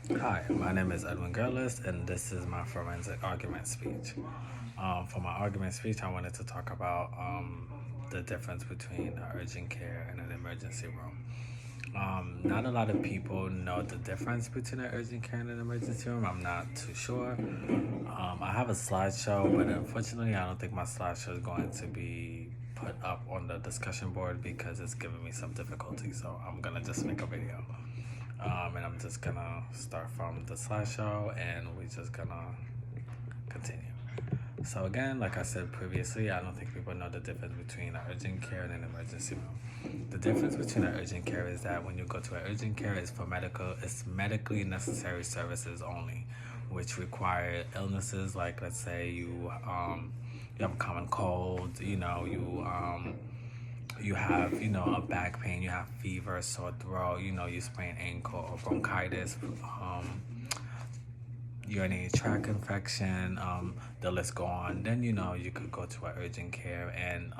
Hi, my name is Edwin Gerlis, and this is my forensic argument speech. For my argument speech, I wanted to talk about the difference between urgent care and an emergency room. Not a lot of people know the difference between an urgent care and an emergency room. I'm not too sure. I have a slideshow, but unfortunately, I don't think my slideshow is going to be put up on the discussion board because it's giving me some difficulty. So I'm gonna just make a video. And I'm just gonna start from the slideshow and we're just gonna continue. So again, like I said previously, I don't think people know the difference between an urgent care and an emergency room. The difference between an urgent care is that when you go to an urgent care, it's medically necessary services only, which require illnesses like, let's say you have a common cold, you have, a back pain, you have fever, sore throat, you sprain ankle or bronchitis, urinary tract infection, the list go on. Then, you could go to an urgent care, and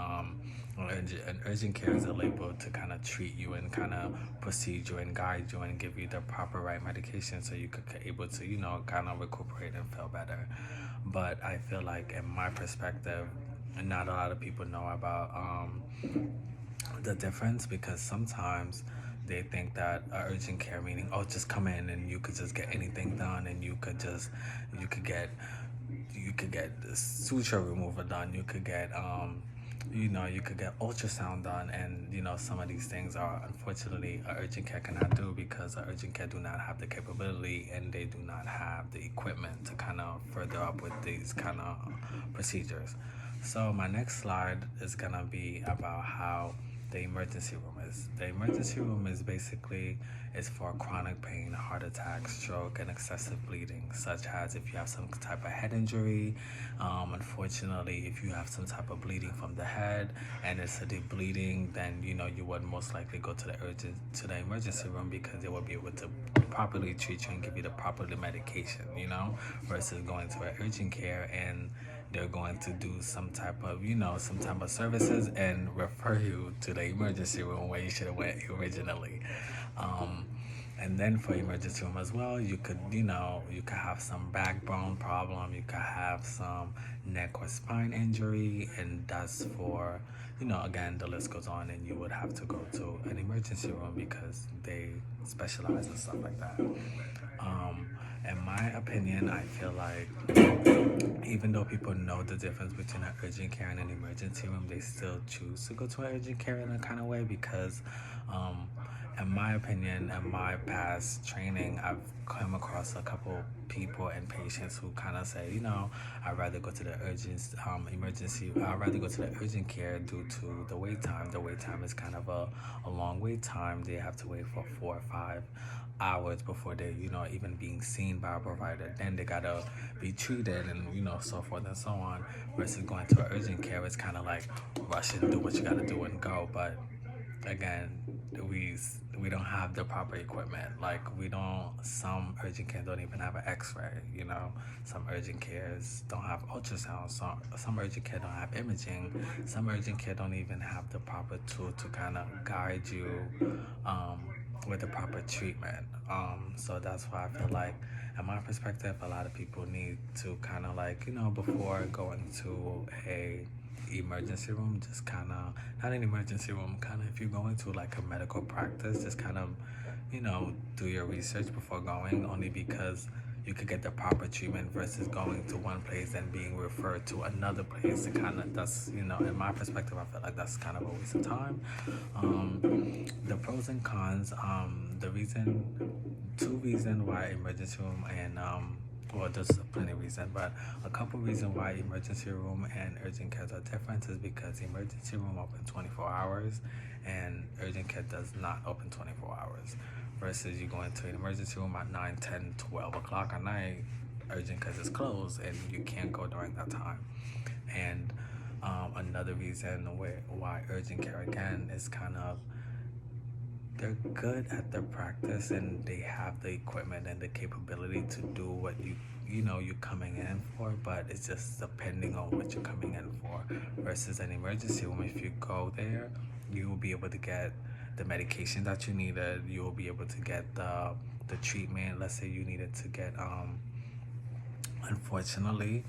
an urgent care is a label to kind of treat you and kind of proceed you and guide you and give you the proper right medication so you could able to, kind of recuperate and feel better. But I feel like, in my perspective, not a lot of people know about the difference because sometimes they think that urgent care meaning, oh, just come in and you could just get anything done, and you could get suture removal done, you could get ultrasound done, and some of these things are unfortunately a urgent care cannot do because a urgent care do not have the capability and they do not have the equipment to kind of further up with these kind of procedures. So my next slide is gonna be about how the emergency room is. The emergency room is basically is for chronic pain, heart attack, stroke, and excessive bleeding, such as if you have some type of head injury. Unfortunately, if you have some type of bleeding from the head and it's a deep bleeding, then you would most likely go to the emergency room because they will be able to properly treat you and give you the proper medication. Versus going to an urgent care and they're going to do some type of services and refer you to the emergency room where you should have went originally. Um, and then for emergency room as well, you could have some backbone problem, you could have some neck or spine injury, and that's for, again, the list goes on, and you would have to go to an emergency room because they specialize in stuff like that. Um, in my opinion, I feel like even though people know the difference between an urgent care and an emergency room, they still choose to go to an urgent care in a kind of way because, um, in my opinion, in my past training, I've come across a couple people and patients who kind of say, I'd rather go to the I'd rather go to the urgent care due to the wait time. The wait time is kind of a long wait time. They have to wait for 4 or 5 hours before they, even being seen by a provider. Then they gotta be treated and, so forth and so on. Versus going to an urgent care, it's kind of like rush and do what you gotta do and go. But again, we don't have the proper equipment. Like we don't. Some urgent care don't even have an X-ray. Some urgent cares don't have ultrasound. Some urgent care don't have imaging. Some urgent care don't even have the proper tool to kind of guide you um, with the proper treatment. So that's why I feel like, in my perspective, a lot of people need to kind of like, before going to a emergency room, just kind of, not an emergency room, kind of, if you're going to like a medical practice, just kind of, do your research before going, only because you could get the proper treatment versus going to one place and being referred to another place. It kind of, that's, in my perspective, I feel like that's kind of a waste of time. The pros and cons, two reasons why emergency room and well, there's plenty of reasons, but a couple reasons why emergency room and urgent care are different is because emergency room open 24 hours and urgent care does not open 24 hours. Versus you go into an emergency room at 9, 10, 12 o'clock at night, urgent care is closed and you can't go during that time. And another reason why urgent care again is kind of, they're good at their practice and they have the equipment and the capability to do what you're coming in for, but it's just depending on what you're coming in for. Versus an emergency room, if you go there, you will be able to get the medication that you needed. You will be able to get the treatment. Let's say you needed to get unfortunately,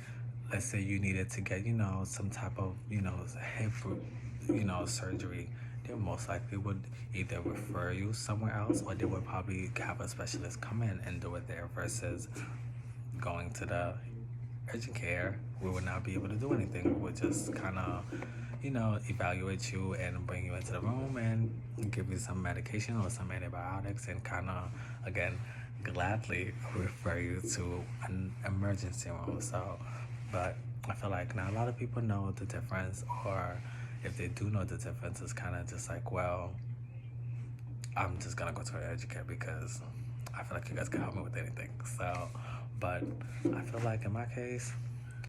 let's say you needed to get, some type of, hip, surgery, they most likely would either refer you somewhere else, or they would probably have a specialist come in and do it there versus going to the urgent care. We would not be able to do anything. We would just kind of, evaluate you and bring you into the room and give you some medication or some antibiotics and kind of, again, gladly refer you to an emergency room. So, but I feel like not a lot of people know the difference, or if they do know the difference, it's kind of just like, well, I'm just gonna go to urgent care because I feel like you guys can help me with anything. So, but I feel like in my case,